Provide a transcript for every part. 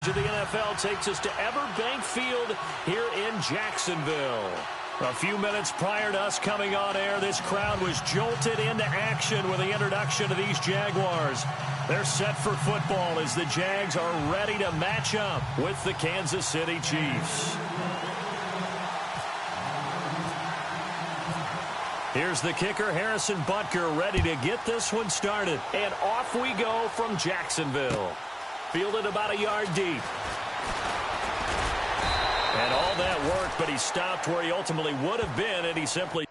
The NFL takes us to Everbank Field here in Jacksonville. A few minutes prior to us coming on air, this crowd was jolted into action with the introduction of these Jaguars. They're set for football as the Jags are ready to match up with the Kansas City Chiefs. Here's the kicker, Harrison Butker, ready to get this one started. And off we go from Jacksonville. Fielded about a yard deep. And all that work, but he stopped where he ultimately would have been, and he simply...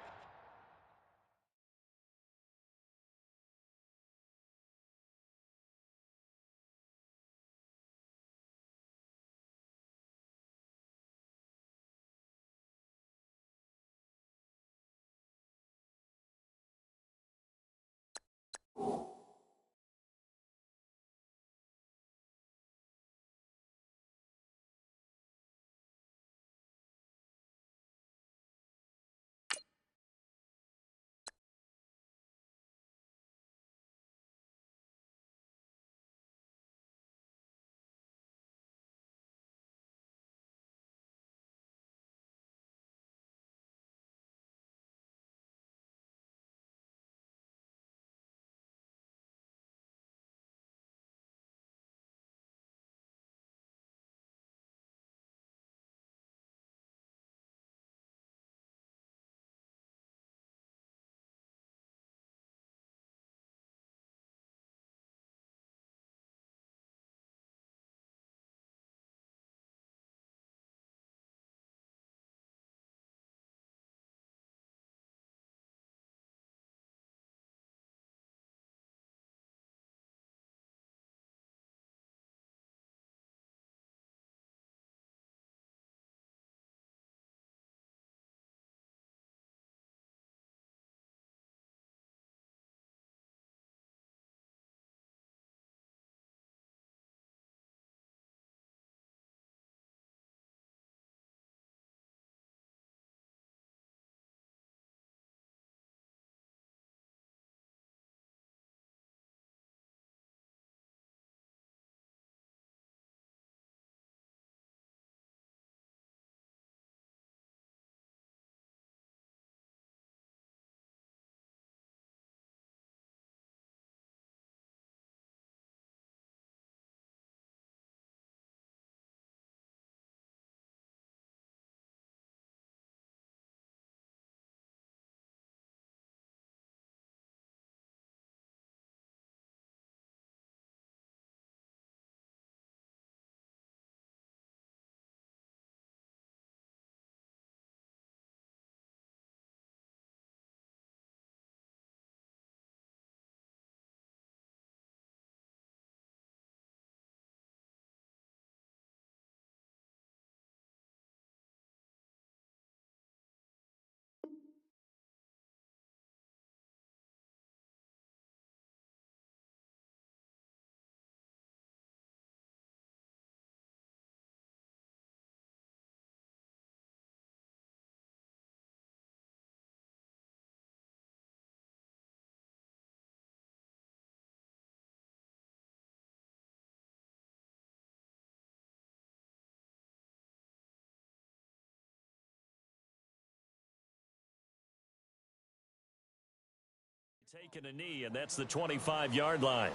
taking a knee, and that's the 25-yard line.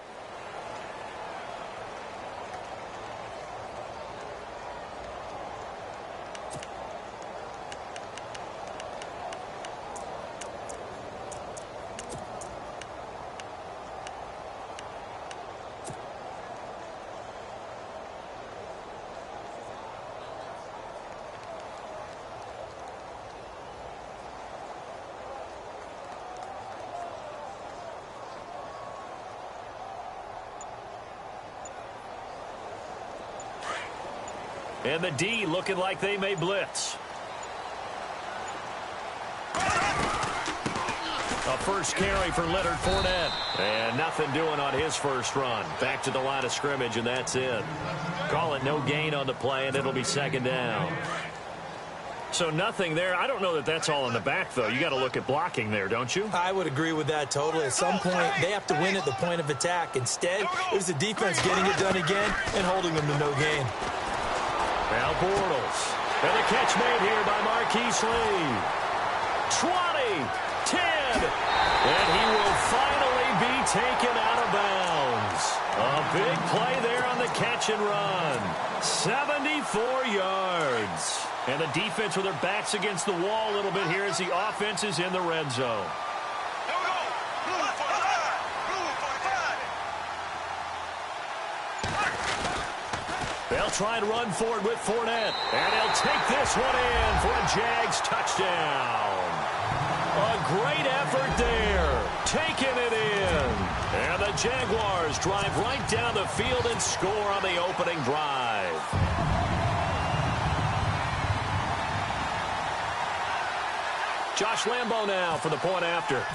And the D looking like they may blitz. A first carry for Leonard Fournette. And nothing doing on his first run. Back to the line of scrimmage, and that's it. Call it no gain on the play, and it'll be second down. So nothing there. I don't know that that's all in the back, though. You got to look at blocking there, don't you? I would agree with that totally. At some point, they have to win at the point of attack. Instead, it was the defense getting it done again and holding them to no gain. Now Bortles. And the catch made here by Marquise Lee. 20, 10, and he will finally be taken out of bounds. A big play there on the catch and run. 74 yards. And the defense with their backs against the wall a little bit here as the offense is in the red zone. They'll try and run forward with Fournette. And he'll take this one in for a Jags touchdown. A great effort there. Taking it in. And the Jaguars drive right down the field and score on the opening drive. Josh Lambo now for the point after.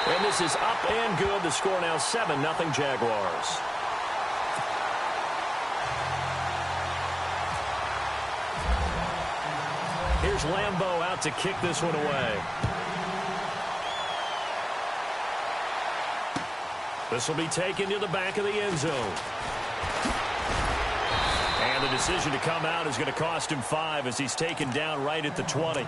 And this is up and good. The score now 7-0 Jaguars. Here's Lambo out to kick this one away. This will be taken to the back of the end zone. And the decision to come out is going to cost him 5 as he's taken down right at the 20.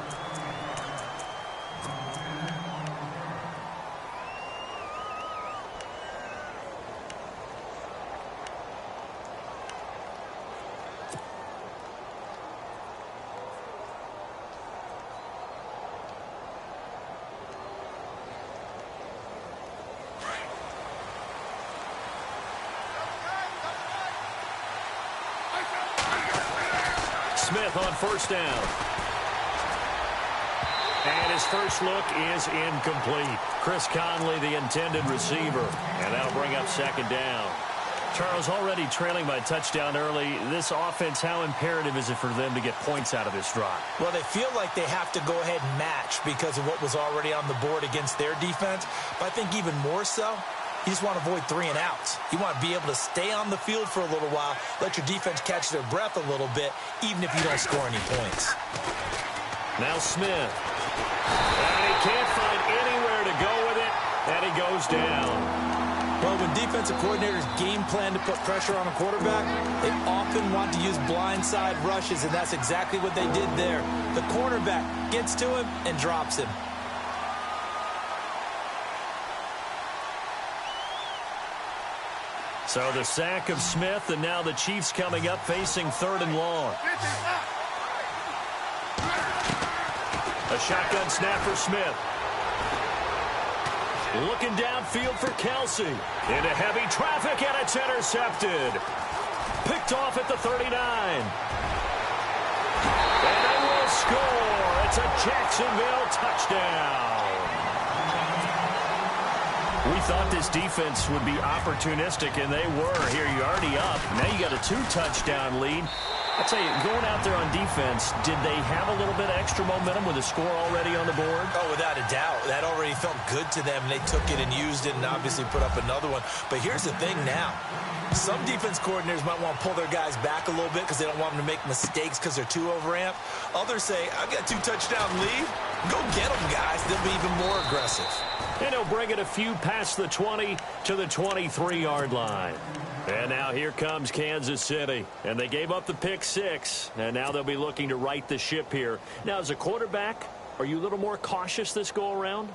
Smith on first down. And his first look is incomplete. Chris Conley, the intended receiver. And that'll bring up second down. Charles, already trailing by a touchdown early. This offense, how imperative is it for them to get points out of this drive? Well, they feel like they have to go ahead and match because of what was already on the board against their defense. But I think even more so, you just want to avoid 3 and outs. You want to be able to stay on the field for a little while, let your defense catch their breath a little bit, even if you don't score any points. Now Smith. And he can't find anywhere to go with it, and he goes down. Well, when defensive coordinators game plan to put pressure on a quarterback, they often want to use blindside rushes, and that's exactly what they did there. The cornerback gets to him and drops him. So the sack of Smith, and now the Chiefs coming up facing 3rd and long. A shotgun snap for Smith. Looking downfield for Kelsey. Into heavy traffic, and it's intercepted. Picked off at the 39. And they will score. It's a Jacksonville touchdown. We thought this defense would be opportunistic, and they were. Here, you're already up. Now you got a 2-touchdown lead. I'll tell you, going out there on defense, did they have a little bit of extra momentum with a score already on the board? Oh, without a doubt. That already felt good to them. They took it and used it and obviously put up another one. But here's the thing now. Some defense coordinators might want to pull their guys back a little bit because they don't want them to make mistakes because they're too overamped. Others say, I've got a 2-touchdown lead. Go get them, guys. They'll be even more aggressive. And he'll bring it a few past the 20 to the 23-yard line. And now here comes Kansas City. And they gave up the pick 6. And now they'll be looking to right the ship here. Now, as a quarterback, are you a little more cautious this go-around?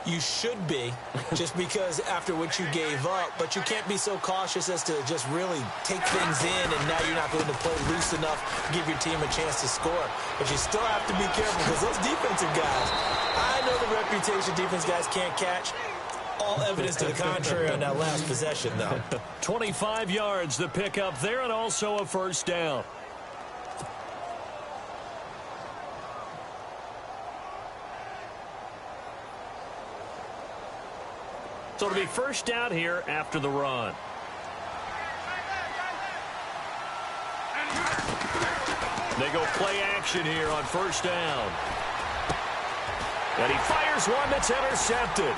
You should be, just because after what you gave up. But you can't be so cautious as to just really take things in, and now you're not going to play loose enough to give your team a chance to score. But you still have to be careful because those defensive guys, I know the reputation defense guys can't catch. All evidence to the contrary on that last possession, though. 25 yards to pick up there, and also a first down. So it'll be first down here after the run. They go play action here on first down. And he fires one that's intercepted.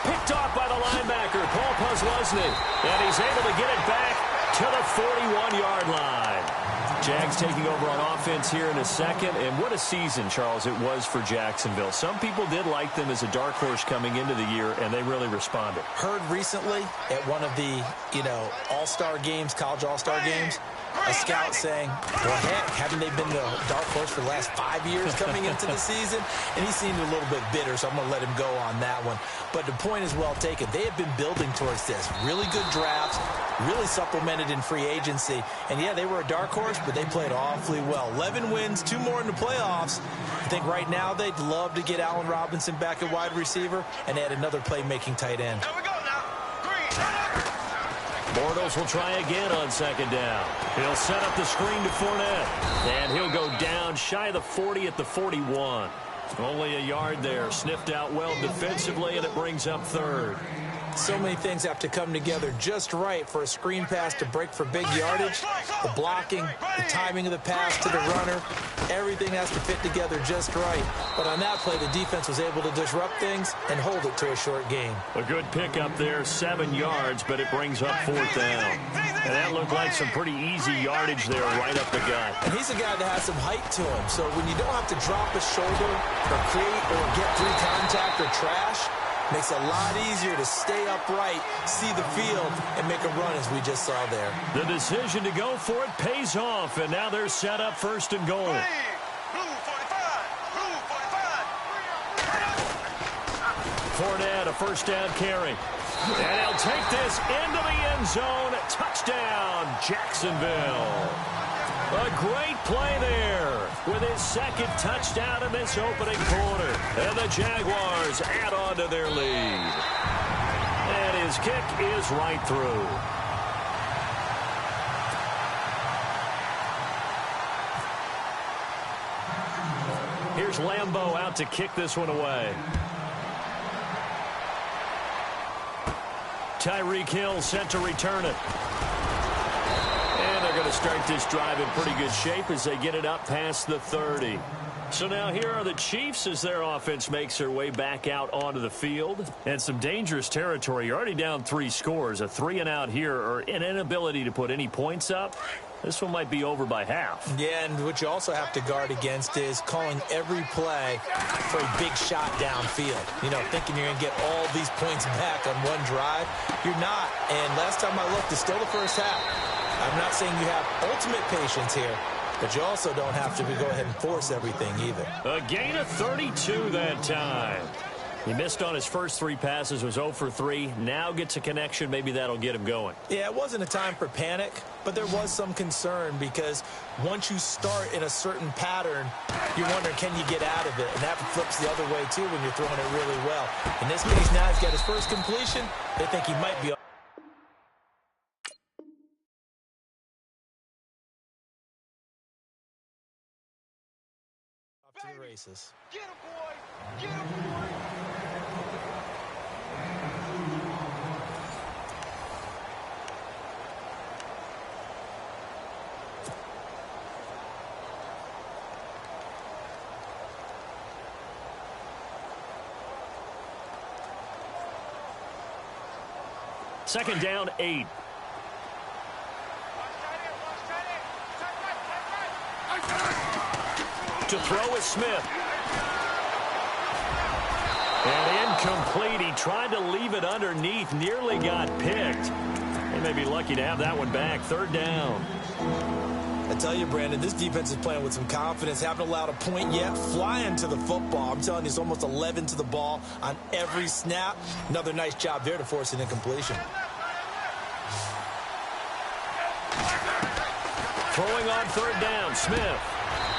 Picked off by the linebacker, Paul Posluszny. And he's able to get it back to the 41-yard line. Jags taking over on offense here in a second. And what a season, Charles, it was for Jacksonville. Some people did like them as a dark horse coming into the year, and they really responded. Heard recently at one of the, all-star games, college all-star games, a scout saying, well, heck, haven't they been the dark horse for the last 5 years coming into the season? And he seemed a little bit bitter, so I'm going to let him go on that one. But the point is well taken. They have been building towards this. Really good drafts, really supplemented in free agency. And, yeah, they were a dark horse, but they played awfully well. 11 wins, 2 more in the playoffs. I think right now they'd love to get Allen Robinson back at wide receiver and add another playmaking tight end. Here we go now. Green. Bortles will try again on second down. He'll set up the screen to Fournette. And he'll go down shy of the 40 at the 41. Only a yard there. Sniffed out well defensively, and it brings up third. So many things have to come together just right for a screen pass to break for big yardage. The blocking, the timing of the pass to the runner, everything has to fit together just right. But on that play, the defense was able to disrupt things and hold it to a short game. A good pickup there, 7 yards, but it brings up fourth down. And that looked like some pretty easy yardage there right up the gut. And he's a guy that has some height to him. So when you don't have to drop a shoulder or create or get through contact or trash, makes it a lot easier to stay upright, see the field, and make a run as we just saw there. The decision to go for it pays off, and now they're set up first and goal. Fournette, a first down carry. And he'll take this into the end zone. Touchdown, Jacksonville. A great play there with his second touchdown in this opening quarter. And the Jaguars add on to their lead. And his kick is right through. Here's Lambeau out to kick this one away. Tyreek Hill set to return it. And they're going to start this drive in pretty good shape as they get it up past the 30. So now here are the Chiefs as their offense makes their way back out onto the field. And some dangerous territory. You're already down 3 scores. A 3-and-out here or an inability to put any points up. This one might be over by half. Yeah, and what you also have to guard against is calling every play for a big shot downfield. Thinking you're going to get all these points back on one drive. You're not. And last time I looked, it's still the first half. I'm not saying you have ultimate patience here, but you also don't have to go ahead and force everything either. A gain of 32 that time. He missed on his first 3 passes, was 0 for 3. Now gets a connection. Maybe that'll get him going. Yeah, it wasn't a time for panic, but there was some concern because once you start in a certain pattern, you're wondering, can you get out of it? And that flips the other way, too, when you're throwing it really well. In this case, now he's got his first completion. They think he might be off to the races. Get him, boy! Get him, boy! Second down, 8. To throw is Smith. And incomplete. He tried to leave it underneath. Nearly got picked. They may be lucky to have that one back. Third down. I tell you, Brandon, this defense is playing with some confidence. Haven't allowed a point yet. Flying to the football. I'm telling you, it's almost 11 to the ball on every snap. Another nice job there to force an incompletion. Throwing on third down, Smith.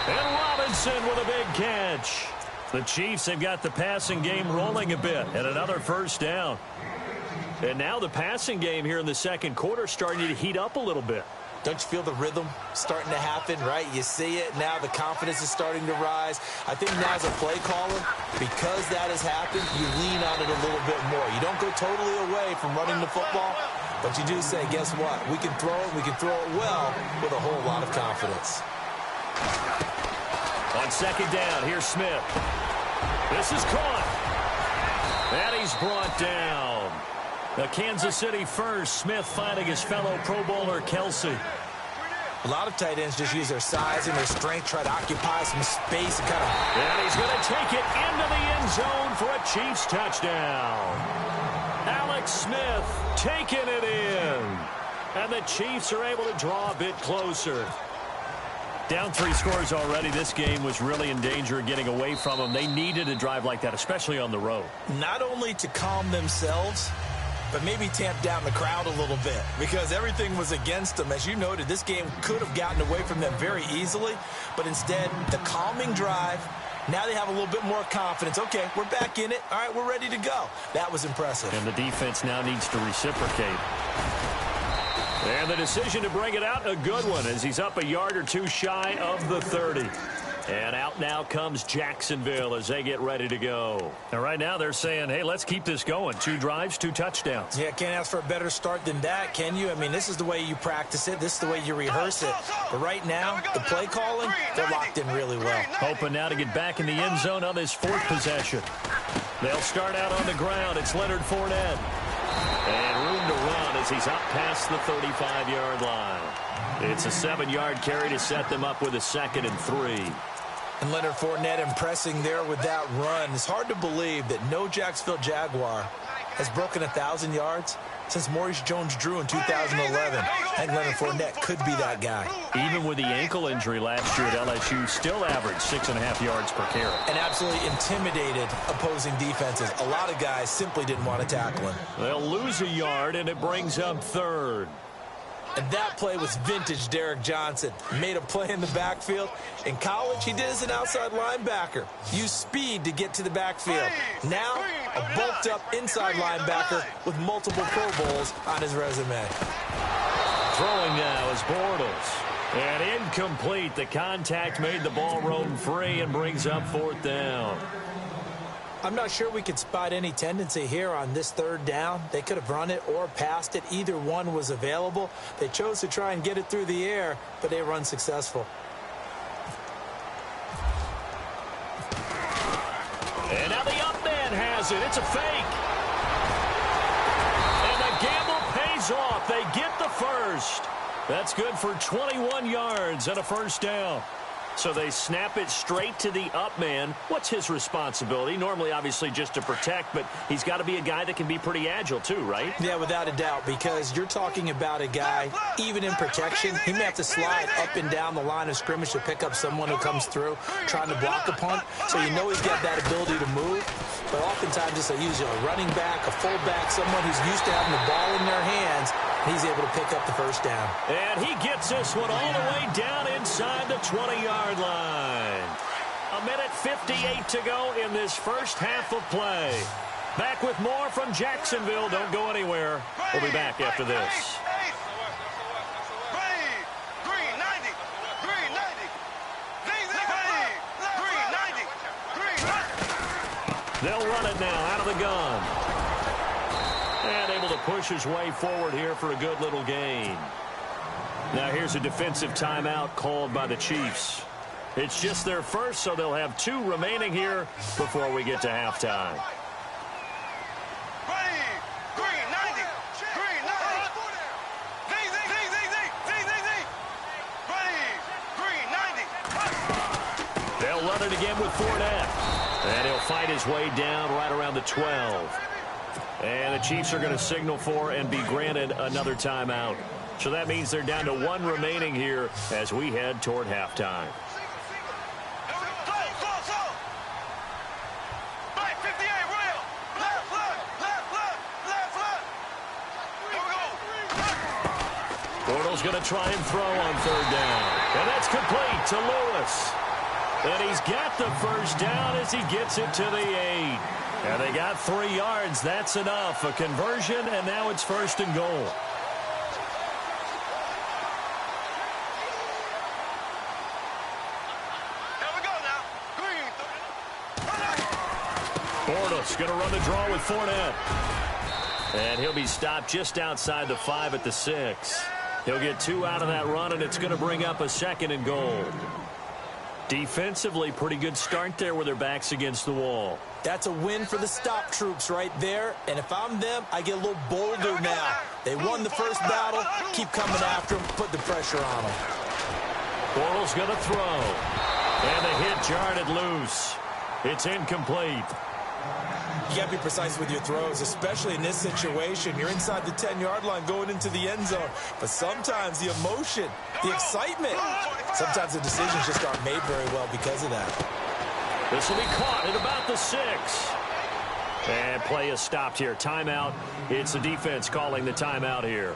And Robinson with a big catch. The Chiefs have got the passing game rolling a bit. And another first down. And now the passing game here in the second quarter starting to heat up a little bit. Don't you feel the rhythm starting to happen, right? You see it. Now the confidence is starting to rise. I think now as a play caller, because that has happened, you lean on it a little bit more. You don't go totally away from running the football, but you do say, guess what? We can throw it. We can throw it well with a whole lot of confidence. On second down, here's Smith. This is caught. And he's brought down. The Kansas City first. Smith finding his fellow Pro Bowler Kelsey. A lot of tight ends just use their size and their strength, try to occupy some space and kind of... And he's going to take it into the end zone for a Chiefs touchdown. Alex Smith taking it in. And the Chiefs are able to draw a bit closer. Down 3 scores already. This game was really in danger of getting away from them. They needed a drive like that, especially on the road. Not only to calm themselves, but maybe tamp down the crowd a little bit because everything was against them. As you noted, this game could have gotten away from them very easily, but instead, the calming drive, now they have a little bit more confidence. Okay, we're back in it. All right, we're ready to go. That was impressive. And the defense now needs to reciprocate. And the decision to bring it out, a good one, as he's up a yard or two shy of the 30. And out now comes Jacksonville as they get ready to go. And right now they're saying, hey, let's keep this going. 2 drives, 2 touchdowns. Yeah, can't ask for a better start than that, can you? I mean, this is the way you practice it. This is the way you rehearse it. But right now, the play calling, they're locked in really well. Hoping now to get back in the end zone on this 4th possession. They'll start out on the ground. It's Leonard Fournette. And room to run as he's up past the 35-yard line. It's a 7-yard carry to set them up with a 2nd and 3. And Leonard Fournette impressing there with that run. It's hard to believe that no Jacksonville Jaguar has broken 1,000 yards since Maurice Jones-Drew in 2011. And Leonard Fournette could be that guy. Even with the ankle injury last year at LSU, still averaged 6.5 yards per carry. And absolutely intimidated opposing defenses. A lot of guys simply didn't want to tackle him. They'll lose a yard, and it brings up 3rd. And that play was vintage Derek Johnson. Made a play in the backfield. In college, he did as an outside linebacker. Used speed to get to the backfield. Now, a bulked-up inside linebacker with multiple Pro Bowls on his resume. Throwing now is Bortles. And incomplete. The contact made the ball roam free and brings up 4th down. I'm not sure we could spot any tendency here on this 3rd down. They could have run it or passed it. Either one was available. They chose to try and get it through the air, but they were unsuccessful. And now the up man has it. It's a fake. And the gamble pays off. They get the first. That's good for 21 yards and a 1st down. So they snap it straight to the up man. What's his responsibility? Normally, obviously, just to protect, but he's got to be a guy that can be pretty agile too, right? Yeah, without a doubt, because you're talking about a guy, even in protection, he may have to slide up and down the line of scrimmage to pick up someone who comes through trying to block a punt. So you know he's got that ability to move. But oftentimes it's usually a running back, a fullback, someone who's used to having the ball in their hands. He's able to pick up the 1st down. And he gets this one all the way down inside the 20-yard line. 1:58 to go in this first half of play. Back with more from Jacksonville. Don't go anywhere. We'll be back after this. They'll run it now out of the gun. And able to push his way forward here for a good little gain. Now here's a defensive timeout called by the Chiefs. It's just their first, so they'll have 2 remaining here before we get to halftime. They'll run it again with Fournette. And he'll fight his way down right around the 12. And the Chiefs are going to signal for and be granted another timeout. So that means they're down to 1 remaining here as we head toward halftime. Bortles going to try and throw on 3rd down. And that's complete to Lewis. And he's got the 1st down as he gets it to the 8. And they got 3 yards. That's enough. A conversion, and now it's 1st and goal. Bortles going to run the draw with Fournette. And he'll be stopped just outside the 5 at the 6. He'll get 2 out of that run, and it's going to bring up a 2nd and goal. Defensively, pretty good start there with their backs against the wall. That's a win for the stop troops right there. And if I'm them, I get a little bolder now. They won the first battle. Keep coming after them. Put the pressure on them. Bortles going to throw. And the hit jarred it loose. It's incomplete. You got to be precise with your throws, especially in this situation. You're inside the 10-yard line going into the end zone. But sometimes the emotion, the excitement, sometimes the decisions just aren't made very well because of that. This will be caught at about the 6. And play is stopped here. Timeout. It's the defense calling the timeout here.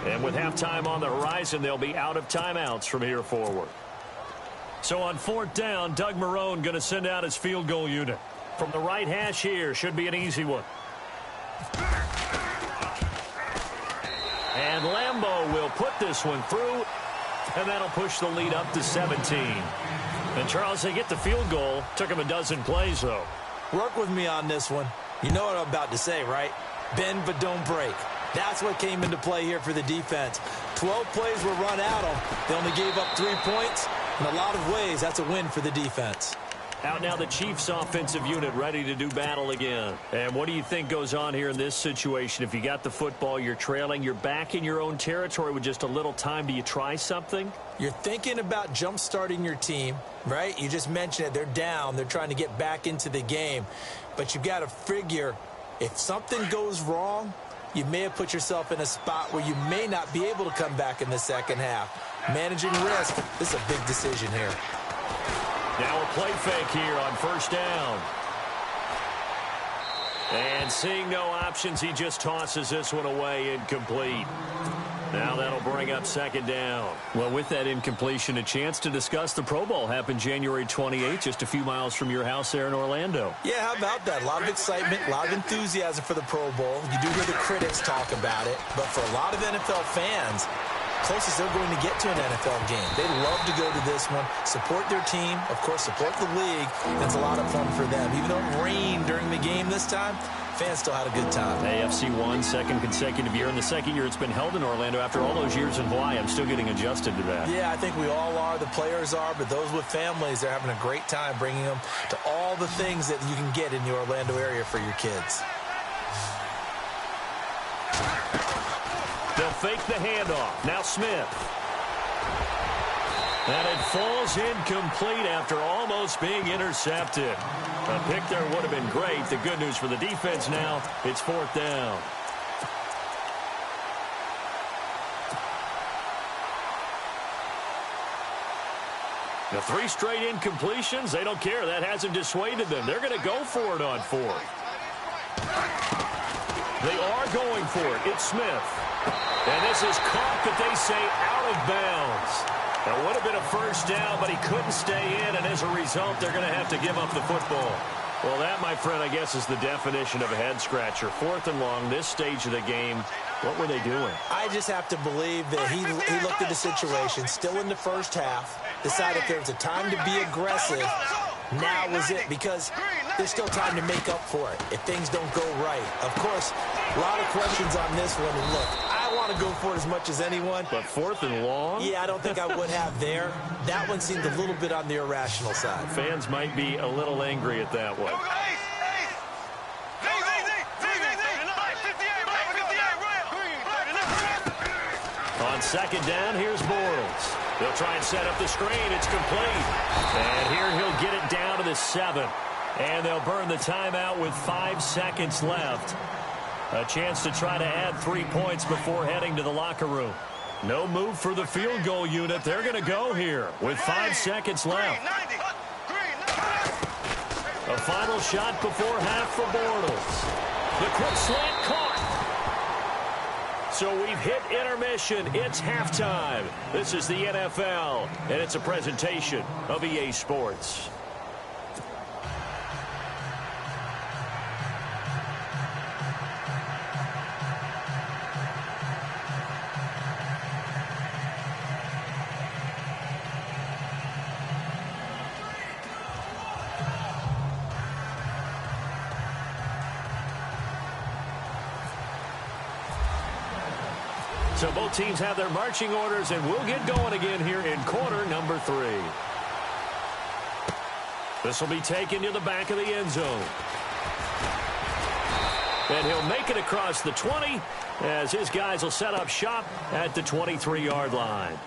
And with halftime on the horizon, they'll be out of timeouts from here forward. So on 4th down, Doug Marrone going to send out his field goal unit. From the right hash here, should be an easy one. And Lambeau will put this one through, and that'll push the lead up to 17. And, Charles, they get the field goal. Took them a dozen plays, though. Work with me on this one. You know what I'm about to say, right? Bend but don't break. That's what came into play here for the defense. 12 plays were run out of. They only gave up 3 points. In a lot of ways, that's a win for the defense. Out now the Chiefs offensive unit ready to do battle again. And what do you think goes on here in this situation? If you got the football, you're trailing, you're back in your own territory with just a little time. Do you try something? You're thinking about jump-starting your team, right? You just mentioned it. They're down. They're trying to get back into the game. But you've got to figure if something goes wrong, you may have put yourself in a spot where you may not be able to come back in the second half. Managing risk, this is a big decision here. Now a play fake here on 1st down. And seeing no options, he just tosses this one away, incomplete. Now that'll bring up 2nd down. Well, with that incompletion, a chance to discuss the Pro Bowl happened January 28th, just a few miles from your house there in Orlando. Yeah, how about that? A lot of excitement, a lot of enthusiasm for the Pro Bowl. You do hear the critics talk about it, but for a lot of NFL fans, closest they're going to get to an NFL game. They love to go to this one, support their team, of course, support the league. It's a lot of fun for them. Even though it rained during the game this time, fans still had a good time. AFC won, 2nd consecutive year. In the 2nd year it's been held in Orlando after all those years in Hawaii. I'm still getting adjusted to that. Yeah, I think we all are. The players are, but those with families, they're having a great time bringing them to all the things that you can get in the Orlando area for your kids. They'll fake the handoff. Now Smith. And it falls incomplete after almost being intercepted. A pick there would have been great. The good news for the defense now, it's 4th down. The 3 straight incompletions, they don't care. That hasn't dissuaded them. They're going to go for it on 4th. They are going for it. It's Smith. And this is caught, but they say out of bounds. That would have been a 1st down, but he couldn't stay in, and as a result, they're going to have to give up the football. Well, that, my friend, I guess is the definition of a head-scratcher. 4th and long, this stage of the game. What were they doing? I just have to believe that he looked at the situation, still in the first half, decided there was a time to be aggressive. Now was it, because there's still time to make up for it if things don't go right. Of course, a lot of questions on this one. And look, I want to go for it as much as anyone. But 4th and long? Yeah, I don't think I would have there. That one seemed a little bit on the irrational side. Fans might be a little angry at that one. On 2nd down, here's Bortles. They'll try and set up the screen. It's complete. And here he'll get it down to the 7. And they'll burn the timeout with 5 seconds left. A chance to try to add 3 points before heading to the locker room. No move for the field goal unit. They're going to go here with 5 seconds left. A final shot before half for Bortles. The quick slant caught. So we've hit intermission. It's halftime. This is the NFL, and it's a presentation of EA Sports. So both teams have their marching orders, and we'll get going again here in quarter number 3. This will be taken to the back of the end zone. And he'll make it across the 20 as his guys will set up shop at the 23-yard line.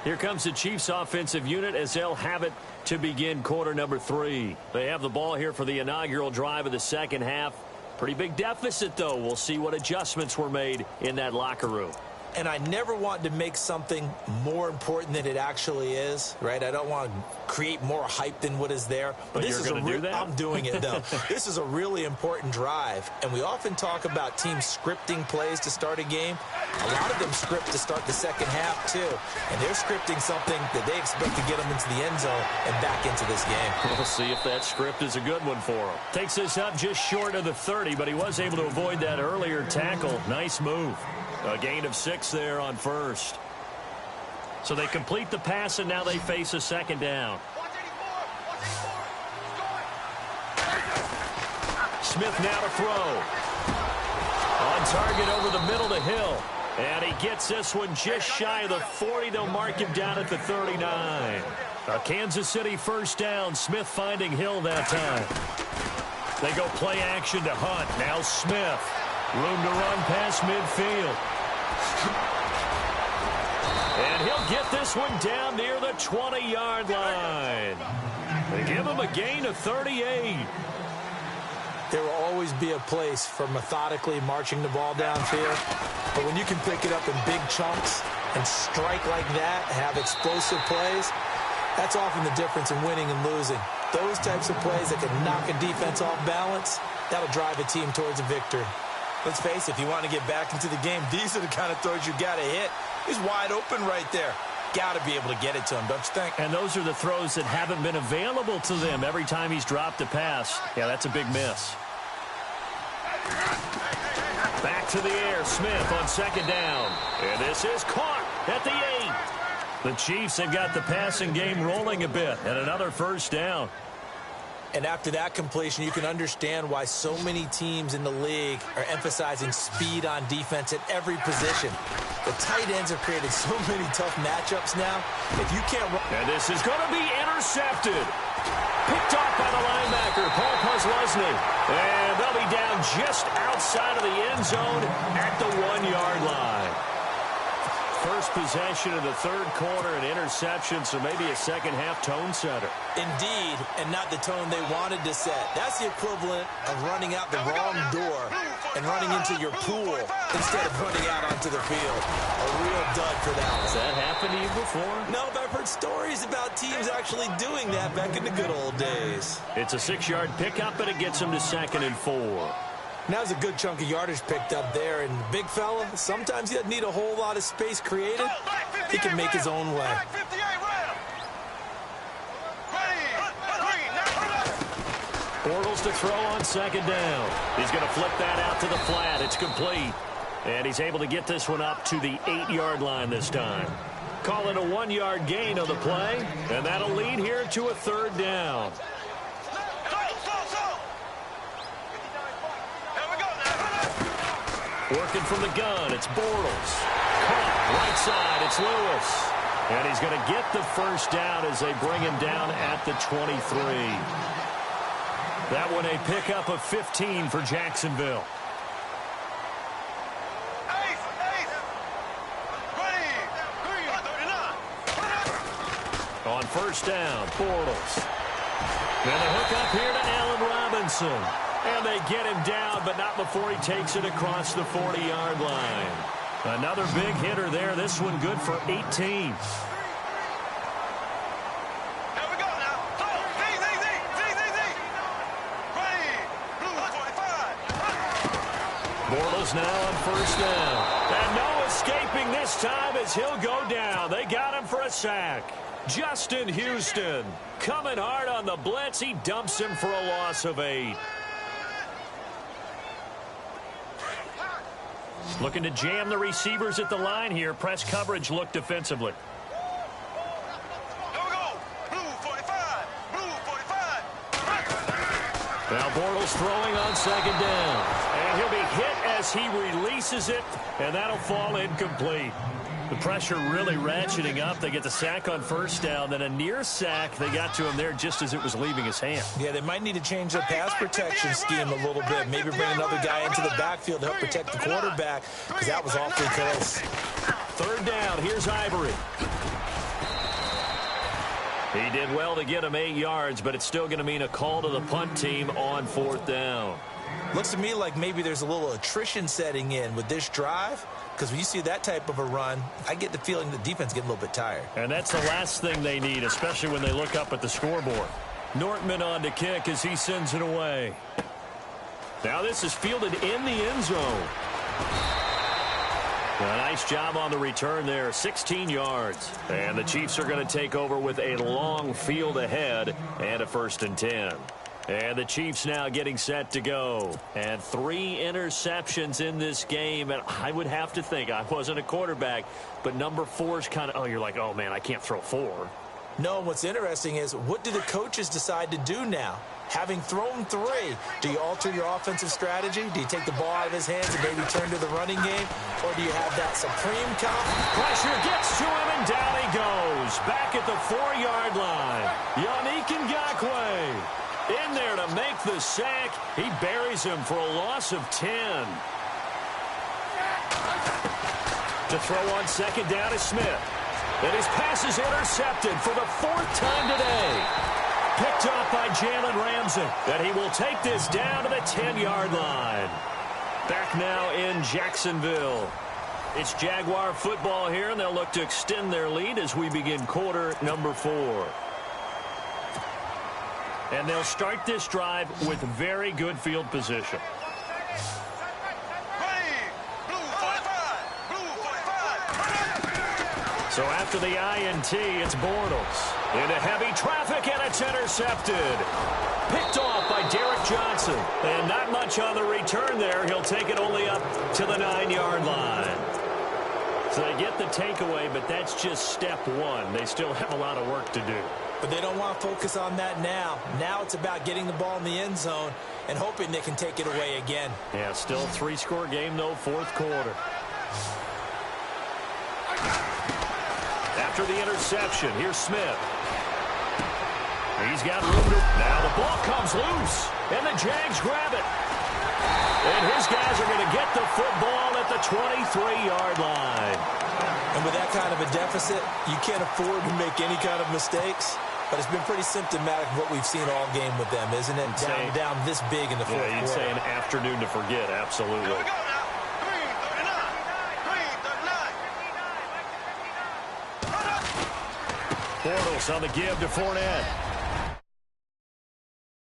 Here comes the Chiefs offensive unit as they'll have it to begin quarter number 3. They have the ball here for the inaugural drive of the second half. Pretty big deficit, though. We'll see what adjustments were made in that locker room. And I never want to make something more important than it actually is, right? I don't want to create more hype than what is there. But this is going to do that? I'm doing it, though. This is a really important drive. And we often talk about teams scripting plays to start a game. A lot of them script to start the second half, too. And they're scripting something that they expect to get them into the end zone and back into this game. We'll see if that script is a good one for him. Takes this up just short of the 30, but he was able to avoid that earlier tackle. Nice move. A gain of 6 there on first. So they complete the pass, and now they face a second down. Smith now to throw. On target over the middle to Hill. And he gets this one just shy of the 40. They'll mark him down at the 39. A Kansas City first down. Smith finding Hill that time. They go play action to Hunt. Now Smith. Room to run past midfield. And he'll get this one down near the 20-yard line. They give him a gain of 38. There will always be a place for methodically marching the ball downfield. But when you can pick it up in big chunks and strike like that, have explosive plays, that's often the difference in winning and losing. Those types of plays that can knock a defense off balance, that'll drive a team towards a victory. Let's face it, if you want to get back into the game, these are the kind of throws you got to hit. He's wide open right there. Got to be able to get it to him, don't you think? And those are the throws that haven't been available to them every time he's dropped a pass. Yeah, that's a big miss. Back to the air, Smith on second down. And this is caught at the 8. The Chiefs have got the passing game rolling a bit, and another first down. And after that completion, you can understand why so many teams in the league are emphasizing speed on defense at every position. The tight ends have created so many tough matchups now. If you can't run... And this is going to be intercepted. Picked off by the linebacker, Paul Kozlowski. And they'll be down just outside of the end zone at the 1-yard line. First possession of the third quarter, an interception, so maybe a second-half tone setter. Indeed, and not the tone they wanted to set. That's the equivalent of running out the wrong door and running into your pool instead of running out onto the field. A real dud for that one. Has that happened to you before? No, but I've heard stories about teams actually doing that back in the good old days. It's a 6-yard pickup, and it gets them to 2nd and 4. Now there's a good chunk of yardage picked up there, and the big fella, sometimes he doesn't need a whole lot of space created. He can make his own way. Bortles to throw on second down. He's going to flip that out to the flat. It's complete. And he's able to get this one up to the 8-yard line this time. Call it a 1-yard gain on the play, and that'll lead here to a third down. Working from the gun, it's Bortles. Caught right side, it's Lewis. And he's going to get the first down as they bring him down at the 23. That one a pickup of 15 for Jacksonville. On first down, Bortles. And the hook up here to Allen Robinson. And they get him down, but not before he takes it across the 40-yard line. Another big hitter there. This one good for 18. Bortles now on first down. And no escaping this time as he'll go down. They got him for a sack. Justin Houston coming hard on the blitz. He dumps him for a loss of 8. Looking to jam the receivers at the line here. Press coverage look defensively. Now Bortles throwing on second down. And he'll be hit as he releases it, and that'll fall incomplete. The pressure really ratcheting up. They get the sack on first down, then a near sack. They got to him there just as it was leaving his hand. Yeah, they might need to change their pass protection scheme a little bit. Maybe bring another guy into the backfield to help protect the quarterback, because that was awfully close. Third down, here's Ivory. He did well to get him 8 yards, but it's still going to mean a call to the punt team on fourth down. Looks to me like maybe there's a little attrition setting in with this drive, because when you see that type of a run, I get the feeling the defense getting a little bit tired. And that's the last thing they need, especially when they look up at the scoreboard. Nortman on to kick as he sends it away. Now this is fielded in the end zone. A nice job on the return there, 16 yards. And the Chiefs are going to take over with a long field ahead and a 1st and 10. And the Chiefs now getting set to go. And 3 interceptions in this game. And I would have to think, I wasn't a quarterback, but number 4 is kind of, oh, you're like, oh, man, I can't throw 4. No, what's interesting is, what do the coaches decide to do now? Having thrown 3, do you alter your offensive strategy? Do you take the ball out of his hands and maybe turn to the running game? Or do you have that supreme confidence? Pressure gets to him, and down he goes. Back at the 4-yard line. Yannick Ngakoue in there to make the sack. He buries him for a loss of 10. To throw on 2nd down is Smith. And his pass is intercepted for the 4th time today. Picked off by Jalen Ramsey. And he will take this down to the 10-yard line. Back now in Jacksonville. It's Jaguar football here, and they'll look to extend their lead as we begin quarter number 4. And they'll start this drive with very good field position. So after the INT, it's Bortles. Into heavy traffic, and it's intercepted. Picked off by Derek Johnson. And not much on the return there. He'll take it only up to the 9-yard line. So they get the takeaway, but that's just step 1. They still have a lot of work to do. But they don't want to focus on that now. Now it's about getting the ball in the end zone and hoping they can take it away again. Yeah, still a 3-score game, though, 4th quarter. After the interception, here's Smith. He's got room to... Now the ball comes loose, and the Jags grab it. And his guys are going to get the football at the 23-yard line. And with that kind of a deficit, you can't afford to make any kind of mistakes. But it's been pretty symptomatic of what we've seen all game with them, isn't it? Down this big in the 4th quarter. Yeah, you'd say an afternoon to forget, absolutely. Here we go now. 339. Bortles on the give to Fournette.